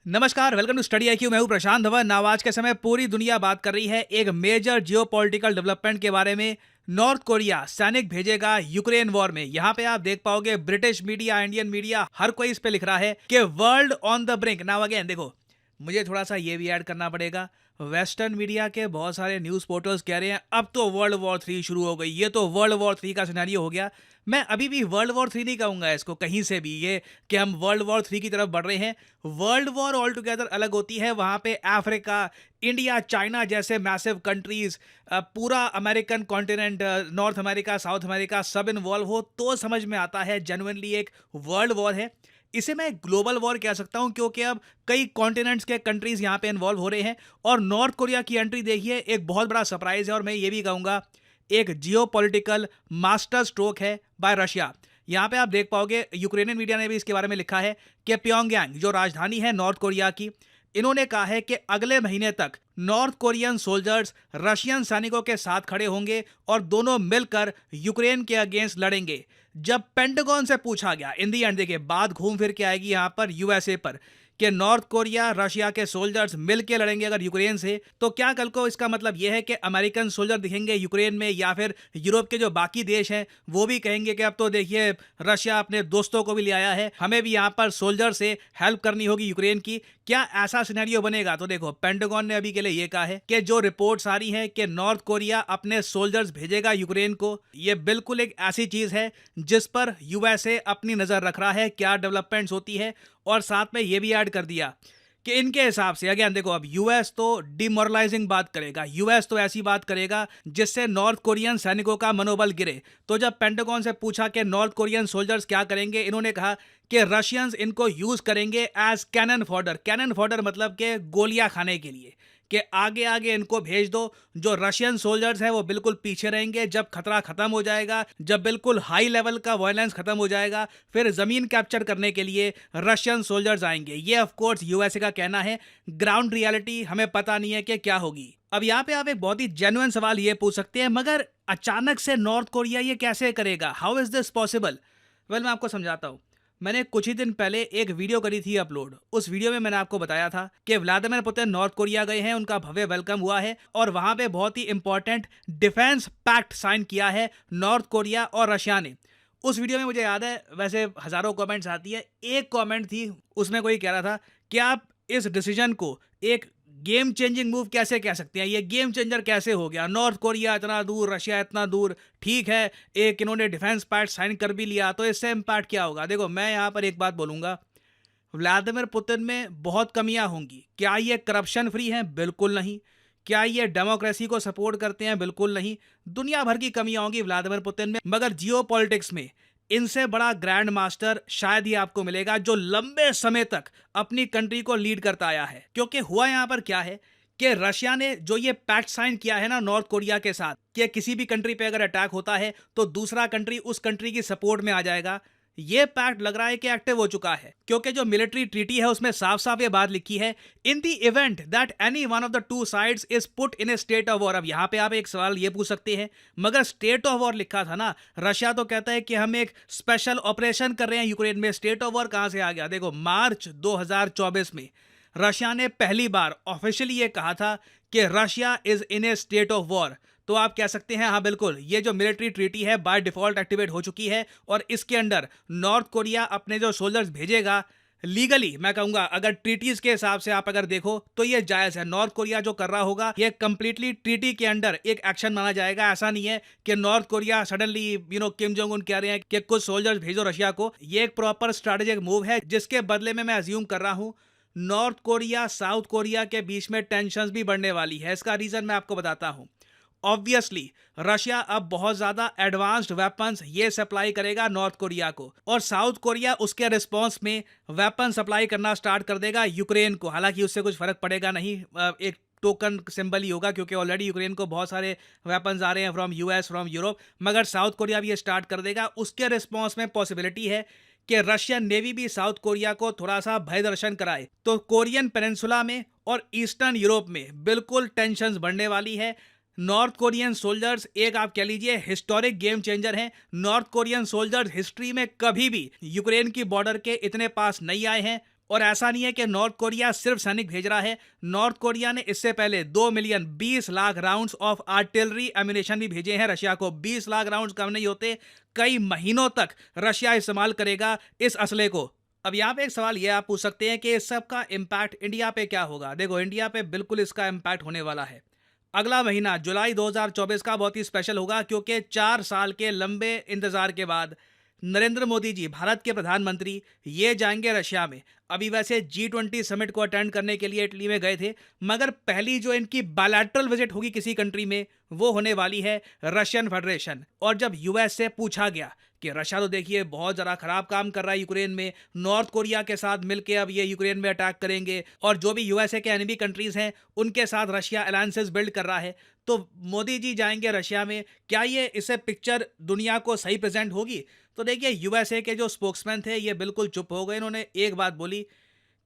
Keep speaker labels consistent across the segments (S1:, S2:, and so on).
S1: नमस्कार, welcome to study IQ. मैं हूं प्रशांत धवन। आज के समय पूरी दुनिया बात कर रही है एक मेजर जियोपॉलिटिकल डेवलपमेंट के बारे में। नॉर्थ कोरिया सैनिक भेजेगा यूक्रेन वॉर में। यहाँ पे आप देख पाओगे ब्रिटिश मीडिया, इंडियन मीडिया, हर कोई इस पे लिख रहा है कि world on the brink. Now again देखो, मुझे थोड़ा सा ये भी ऐड करना पड़ेगा। वेस्टर्न मीडिया के बहुत सारे न्यूज़ पोर्टल्स कह रहे हैं अब तो वर्ल्ड वॉर 3 शुरू हो गई, ये तो वर्ल्ड वॉर 3 का सिनेरियो हो गया। मैं अभी भी वर्ल्ड वॉर 3 नहीं कहूंगा इसको कहीं से भी, ये कि हम वर्ल्ड वॉर 3 की तरफ बढ़ रहे हैं। वर्ल्ड वॉर ऑल टुगेदर अलग होती है। वहां पे अफ्रीका, इंडिया, चाइना जैसे मैसिव कंट्रीज, पूरा American continent, north America, south America सब इन्वॉल्व हो तो समझ में आता है जेन्युइनली एक वर्ल्ड वॉर है। इसे मैं ग्लोबल वॉर कह सकता हूं क्योंकि अब कई कॉन्टिनेंट्स के कंट्रीज यहां पे इन्वॉल्व हो रहे हैं। और नॉर्थ कोरिया की एंट्री देखिए, एक बहुत बड़ा सरप्राइज है और मैं ये भी कहूंगा एक जियोपॉलिटिकल मास्टर स्ट्रोक है बाय रशिया। यहां पे आप देख पाओगे यूक्रेनियन मीडिया ने भी इसके बारे में लिखा है कि प्योंगयांग जो राजधानी है नॉर्थ कोरिया की, इन्होंने कहा है कि अगले महीने तक नॉर्थ कोरियन सोल्जर्स रशियन सैनिकों के साथ खड़े होंगे और दोनों मिलकर यूक्रेन के अगेंस्ट लड़ेंगे। जब पेंटागन से पूछा गया इन दी एंड, देखिए बात घूम फिर के आएगी यहां पर यूएसए पर, कि नॉर्थ कोरिया रशिया के सोल्जर्स मिलके लड़ेंगे अगर यूक्रेन से, तो क्या कल को इसका मतलब यह है कि अमेरिकन सोल्जर दिखेंगे यूक्रेन में, या फिर यूरोप के जो बाकी देश हैं वो भी कहेंगे कि अब तो देखिए रशिया अपने दोस्तों को भी ले आया है, हमें भी यहाँ पर सोल्जर से हेल्प करनी होगी यूक्रेन की। क्या ऐसा सिनेरियो बनेगा? तो देखो, पेंटागन ने अभी के लिए ये कहा है कि जो रिपोर्ट्स आ रही है कि नॉर्थ कोरिया अपने सोल्जर्स भेजेगा यूक्रेन को, ये बिल्कुल एक ऐसी चीज है जिस पर यूएसए अपनी नजर रख रहा है क्या डेवलपमेंट्स होती है। और साथ में ये भी ऐड कर दिया कि इनके हिसाब से अगेन देखो, अब यूएस तो डिमोरलाइजिंग बात करेगा, यूएस तो ऐसी बात करेगा जिससे नॉर्थ कोरियन सैनिकों का मनोबल गिरे। तो जब पेंटागन से पूछा कि नॉर्थ कोरियन सोल्जर्स क्या करेंगे, इन्होंने कहा कि रशियंस इनको यूज करेंगे as cannon fodder. Cannon fodder मतलब कि गोलियां खाने के लिए, कि आगे आगे इनको भेज दो। जो रशियन सोल्जर्स हैं वो बिल्कुल पीछे रहेंगे। जब खतरा खत्म हो जाएगा, जब बिल्कुल हाई लेवल का वायलेंस खत्म हो जाएगा, फिर जमीन कैप्चर करने के लिए रशियन सोल्जर्स आएंगे। ये ऑफ कोर्स यूएसए का कहना है। ग्राउंड रियलिटी हमें पता नहीं है कि क्या होगी। अब यहाँ पे आप एक बहुत ही जेन्युइन सवाल ये पूछ सकते हैं, मगर अचानक से नॉर्थ कोरिया ये कैसे करेगा? How is this possible? Well, मैं आपको समझाता हूँ। मैंने कुछ ही दिन पहले एक वीडियो करी थी अपलोड। उस वीडियो में मैंने आपको बताया था कि व्लादिमीर पुतिन नॉर्थ कोरिया गए हैं, उनका भव्य वेलकम हुआ है और वहां पे बहुत ही इंपॉर्टेंट डिफेंस पैक्ट साइन किया है नॉर्थ कोरिया और रशिया ने। उस वीडियो में मुझे याद है, वैसे हजारों कमेंट्स आती है, एक कमेंट थी उसमें कोई कह रहा था कि आप इस डिसीजन को एक गेम चेंजिंग मूव कैसे कह सकते हैं, ये गेम चेंजर कैसे हो गया? नॉर्थ कोरिया इतना दूर, रशिया इतना दूर, ठीक है एक इन्होंने डिफेंस पैक्ट साइन कर भी लिया तो इससे इम्पैक्ट क्या होगा? देखो, मैं यहाँ पर एक बात बोलूंगा, व्लादिमीर पुतिन में बहुत कमियां होंगी। क्या ये करप्शन फ्री हैं? बिल्कुल नहीं। क्या ये डेमोक्रेसी को सपोर्ट करते हैं? बिल्कुल नहीं। दुनिया भर की कमियां होंगी व्लादिमीर पुतिन में, मगर जियो पॉलिटिक्स में इनसे बड़ा ग्रैंड मास्टर शायद ही आपको मिलेगा जो लंबे समय तक अपनी कंट्री को लीड करता आया है। क्योंकि हुआ यहां पर क्या है कि रशिया ने जो ये पैक्ट साइन किया है ना नॉर्थ कोरिया के साथ, कि किसी भी कंट्री पे अगर अटैक होता है तो दूसरा कंट्री उस कंट्री की सपोर्ट में आ जाएगा, ये पैक्ट लग रहा है कि एक्टिव हो चुका है। क्योंकि जो मिलिट्री ट्रीटी है उसमें साफ साफ ये बात लिखी है, in the event that any one of the two sides is put in A state of war. अब यहां पे आप एक सवाल ये पूछ सकते हैं, मगर स्टेट ऑफ वॉर लिखा था ना, रशिया तो कहता है कि हम एक स्पेशल ऑपरेशन कर रहे हैं यूक्रेन में, स्टेट ऑफ वॉर कहां से आ गया? देखो, मार्च 2024 में रशिया ने पहली बार ऑफिशियली ये कहा था कि Russia is in A state of war. तो आप कह सकते हैं हाँ बिल्कुल, ये जो मिलिट्री ट्रीटी है बाय डिफॉल्ट एक्टिवेट हो चुकी है और इसके अंडर नॉर्थ कोरिया अपने जो सोल्जर्स भेजेगा लीगली, मैं कहूंगा अगर ट्रीटीज के हिसाब से आप अगर देखो तो ये जायज है। नॉर्थ कोरिया जो कर रहा होगा ये कंप्लीटली ट्रीटी के अंडर एक एक्शन माना जाएगा। ऐसा नहीं है कि north Korea suddenly Kim Jong Un कह रहे हैं कि कुछ सोल्जर्स भेजो रशिया को। ये एक प्रॉपर स्ट्रेटेजिक मूव है जिसके बदले में मैं अज्यूम कर रहा हूं नॉर्थ कोरिया साउथ कोरिया के बीच में टेंशंस भी बढ़ने वाली है। इसका रीजन मैं आपको बताता हूं। ऑब्वियसली रशिया अब बहुत ज्यादा एडवांस्ड वेपन्स ये सप्लाई करेगा नॉर्थ कोरिया को, और साउथ कोरिया उसके रिस्पांस में वेपन सप्लाई करना स्टार्ट कर देगा यूक्रेन को। हालांकि उससे कुछ फर्क पड़ेगा नहीं, एक टोकन सिंबल ही होगा क्योंकि ऑलरेडी यूक्रेन को बहुत सारे वेपन्स आ रहे हैं फ्रॉम यूएस, फ्रॉम यूरोप, मगर साउथ कोरिया भी ये स्टार्ट कर देगा। उसके रिस्पांस में पॉसिबिलिटी है कि रशियन नेवी भी साउथ कोरिया को थोड़ा सा भय दर्शन कराए। तो कोरियन पेनिनसुला में और ईस्टर्न यूरोप में बिल्कुल टेंशंस बढ़ने वाली है। नॉर्थ कोरियन सोल्जर्स एक आप कह लीजिए हिस्टोरिक गेम चेंजर हैं। नॉर्थ कोरियन सोल्जर्स हिस्ट्री में कभी भी यूक्रेन की बॉर्डर के इतने पास नहीं आए हैं और ऐसा नहीं है कि नॉर्थ कोरिया सिर्फ सैनिक भेज रहा है, नॉर्थ कोरिया ने इससे पहले 2 million 20 lakh rounds of artillery ammunition भी भेजे हैं रशिया को। 20 लाख राउंड्स कम नहीं होते, कई महीनों तक रशिया इस्तेमाल करेगा इस असले को। अब यहाँ पे एक सवाल ये आप पूछ सकते हैं कि इस सब का इम्पैक्ट इंडिया पे क्या होगा। देखो, इंडिया पे बिल्कुल इसका इम्पैक्ट होने वाला है। अगला महीना जुलाई 2024 का बहुत ही स्पेशल होगा, क्योंकि 4 साल के लंबे इंतजार के बाद नरेंद्र मोदी जी, भारत के प्रधानमंत्री, ये जाएंगे रशिया में। अभी वैसे G20 समिट को अटेंड करने के लिए इटली में गए थे, मगर पहली जो इनकी बायलैटरल विजिट होगी किसी कंट्री में, वो होने वाली है रशियन फेडरेशन। और जब यूएस से पूछा गया कि रशिया तो देखिए बहुत ज़रा खराब काम कर रहा है यूक्रेन में, नॉर्थ कोरिया के साथ मिलकर अब ये यूक्रेन में अटैक करेंगे, और जो भी यूएसए के एनिमी कंट्रीज हैं उनके साथ रशिया अलायंसेस बिल्ड कर रहा है, तो मोदी जी जाएंगे रशिया में, क्या ये इससे पिक्चर दुनिया को सही प्रेजेंट होगी? तो देखिए, यूएसए के जो स्पोक्समैन थे ये बिल्कुल चुप हो गए। इन्होंने एक बात बोली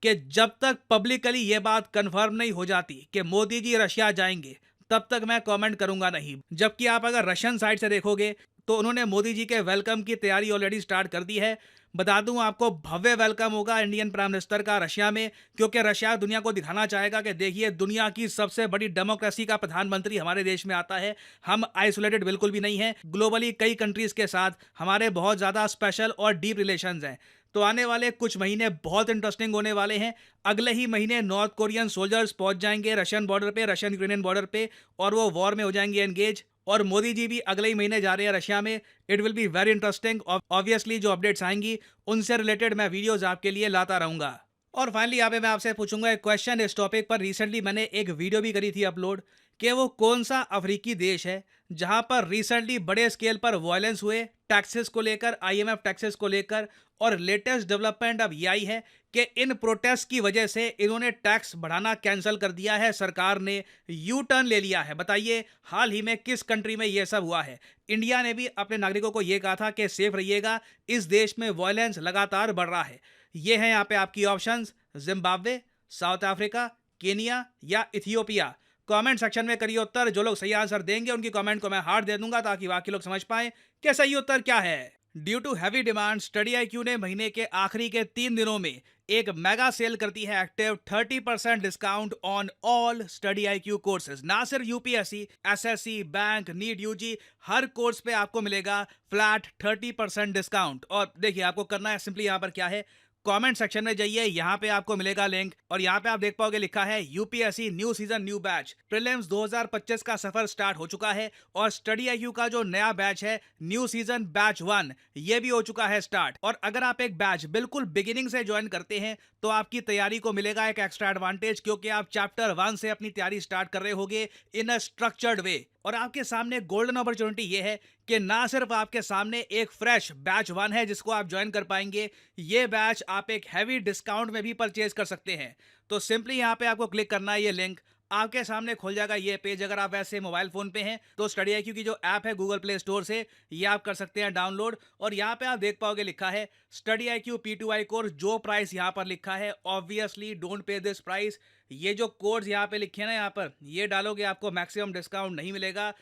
S1: कि जब तक पब्लिकली ये बात कंफर्म नहीं हो जाती कि मोदी जी रशिया जाएंगे, तब तक मैं कमेंट करूंगा नहीं। जबकि आप अगर रशियन साइड से देखोगे तो उन्होंने मोदी जी के वेलकम की तैयारी ऑलरेडी स्टार्ट कर दी है। बता दूं आपको, भव्य वेलकम होगा इंडियन प्राइम मिनिस्टर का रशिया में, क्योंकि रशिया दुनिया को दिखाना चाहेगा कि देखिए, दुनिया की सबसे बड़ी डेमोक्रेसी का प्रधानमंत्री हमारे देश में आता है। हम आइसोलेटेड बिल्कुल भी नहीं है, ग्लोबली कई कंट्रीज के साथ हमारे बहुत ज़्यादा स्पेशल और डीप रिलेशंस हैं। तो आने वाले कुछ महीने बहुत इंटरेस्टिंग होने वाले हैं। अगले ही महीने नॉर्थ कोरियन सोल्जर्स पहुंच जाएंगे रशियन बॉर्डर पे, रशियन यूक्रेनियन बॉर्डर पे, और वो वॉर में हो जाएंगे एंगेज। और मोदी जी भी अगले ही महीने जा रहे हैं रशिया में। It will be very interesting. Obviously जो अपडेट्स आएंगी उनसे रिलेटेड मैं वीडियोस आपके लिए लाता रहूंगा। और फाइनली यहाँ पे मैं आपसे पूछूंगा एक क्वेश्चन। इस टॉपिक पर रिसेंटली मैंने एक वीडियो भी करी थी अपलोड, कि वो कौन सा अफ्रीकी देश है जहां पर रिसेंटली बड़े स्केल पर वायलेंस हुए टैक्सेस को लेकर, आईएमएफ टैक्सेस को लेकर। और लेटेस्ट डेवलपमेंट अब ये आई है कि इन प्रोटेस्ट की वजह से इन्होंने टैक्स बढ़ाना कैंसिल कर दिया है, सरकार ने यू टर्न ले लिया है। बताइए, हाल ही में किस कंट्री में यह सब हुआ है? इंडिया ने भी अपने नागरिकों को यह कहा था कि सेफ रहिएगा, इस देश में वायलेंस लगातार बढ़ रहा है। ये है यहाँ पे आपकी options: Zimbabwe, south Africa, Kenya या इथियोपिया। कमेंट सेक्शन में करिए उत्तर। जो लोग सही आंसर देंगे उनकी कमेंट को मैं हार्ट दे दूंगा, ताकि बाकी लोग समझ पाएं कि सही उत्तर क्या है। Due to heavy demand, Study IQ ने महीने के आखिरी के 3 दिनों में एक मेगा सेल करती है active. 30% discount on all study IQ courses. ना सिर्फ UPSC, SSC, bank, NEET, UG, हर कोर्स पे आपको मिलेगा फ्लैट 30% डिस्काउंट। और देखिए, आपको करना है सिंपली, यहाँ पर क्या है, कमेंट सेक्शन में जाइए, यहाँ पे आपको मिलेगा लिंक, और यहाँ पे आप देख पाओगे लिखा है UPSC new season new batch. Prelims 2025 का सफर स्टार्ट हो चुका है, और स्टडी आईक्यू का जो नया बैच है न्यू सीजन बैच 1, ये भी हो चुका है स्टार्ट। और अगर आप एक बैच बिल्कुल बिगिनिंग से ज्वाइन करते हैं तो आपकी तैयारी को मिलेगा एक एक्स्ट्रा एडवांटेज, क्योंकि आप चैप्टर 1 से अपनी तैयारी स्टार्ट कर रहे होगे इन अ स्ट्रक्चर्ड वे। और आपके सामने गोल्डन अपॉर्चुनिटी ये है कि ना सिर्फ आपके सामने एक फ्रेश बैच 1 है जिसको आप ज्वाइन कर पाएंगे, ये बैच आप एक हैवी डिस्काउंट में भी परचेज कर सकते हैं। तो सिंपली यहाँ पे आपको क्लिक करना है, ये लिंक आपके सामने खुल जाएगा ये पेज। अगर आप वैसे मोबाइल फोन पे हैं तो स्टडी आईक्यू की जो ऐप है गूगल प्ले स्टोर से, ये आप कर सकते हैं डाउनलोड। और यहाँ पे आप देख पाओगे लिखा है स्टडी आईक्यू P2I कोर्स। जो प्राइस यहाँ पर लिखा है, obviously don't pay this price. ये जो कोड्स यहाँ पे लिखे हैं ना, यहाँ पर ये डालोगे आपको मैक्सिमम डिस्काउंट नहीं मिलेगा।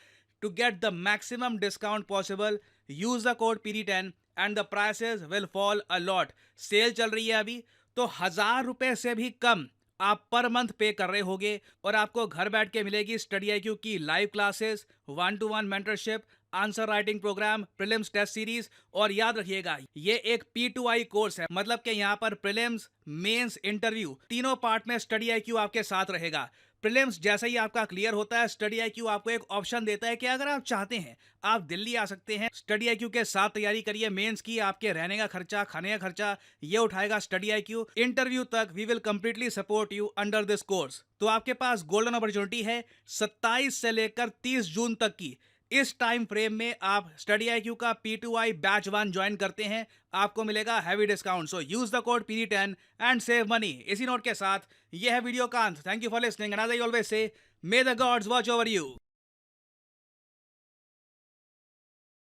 S1: To get the maximum discount possible, use the code PD10 and the prices will fall a lot. Sale चल रही है अभी, तो 1000 रुपए से भी कम आप पर मंथ पे कर रहे होगे, और आपको घर बैठ के मिलेगी स्टडी आईक्यू की live classes, 1-to-1 mentorship, answer writing programme, prelims test series. और याद रखिएगा, ये एक P2I कोर्स है, मतलब कि यहाँ पर प्रीलिम्स, मेंस, इंटरव्यू तीनों पार्ट में स्टडी आईक्यू आपके साथ रहेगा। प्रीलिम्स जैसे ही आपका क्लियर होता है, स्टडी आईक्यू आपको एक ऑप्शन देता है कि अगर आप चाहते हैं आप दिल्ली आ सकते हैं, स्टडी आईक्यू के साथ तैयारी करिए। मेंस की आपके रहने का खर्चा, खाने का खर्चा ये उठाएगा स्टडी आईक्यू। इंटरव्यू तक we will completely support you under this course. तो आपके पास गोल्डन अपॉर्चुनिटी है 27 से लेकर 30 जून तक की। इस टाइम फ्रेम में आप स्टडी आईक्यू का P2I बैच 1 ज्वाइन करते हैं, आपको मिलेगा heavy discount. So use the code PD10 and save money. इसी नोट के साथ ये है वीडियो का अंत। Thank you for listening and as I always say, may the gods watch over you.